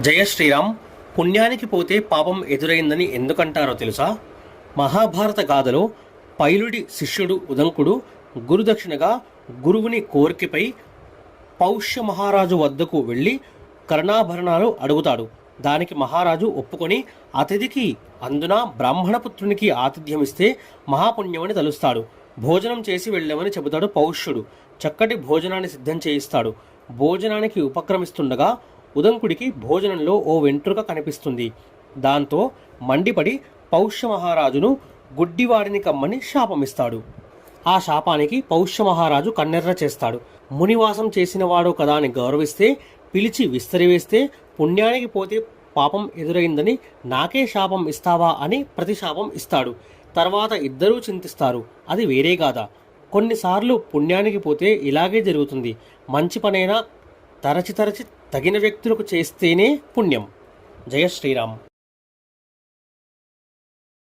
జయ శ్రీరామ్. పుణ్యానికి పోతే పాపం ఎదురైందని ఎందుకంటారో తెలుసా? మహాభారత గాథలో పైలుడి శిష్యుడు ఉదంకుడు గురుదక్షిణగా గురువుని కోరికపై పౌష్య మహారాజు వద్దకు వెళ్ళి కర్ణాభరణాలు అడుగుతాడు. దానికి మహారాజు ఒప్పుకొని అతిథికి, అందున బ్రాహ్మణపుత్రునికి ఆతిథ్యమిస్తే మహాపుణ్యమని తలుస్తాడు. భోజనం చేసి వెళ్ళామని చెబుతాడు పౌష్యుడు. చక్కటి భోజనాన్ని సిద్ధం చేయిస్తాడు. భోజనానికి ఉపక్రమిస్తుండగా ఉదంకుడికి భోజనంలో ఓ వెంట్రుక కనిపిస్తుంది. దాంతో మండిపడి పౌష్య మహారాజును గుడ్డివాడిని కమ్మని శాపమిస్తాడు. ఆ శాపానికి పౌష్య మహారాజు కన్నెర్ర చేస్తాడు. మునివాసం చేసినవాడు కదా అని గౌరవిస్తే, పిలిచి విస్తరివేస్తే పుణ్యానికి పోతే పాపం ఎదురైందని నాకే శాపం ఇస్తావా అని ప్రతిశాపం ఇస్తాడు. తర్వాత ఇద్దరూ చింతిస్తారు. అది వేరే గాథ. కొన్నిసార్లు పుణ్యానికి పోతే ఇలాగే జరుగుతుంది. మంచి పనైనా తరచి తగిన వ్యక్తులకు చేస్తేనే పుణ్యం. జయ శ్రీరామ్.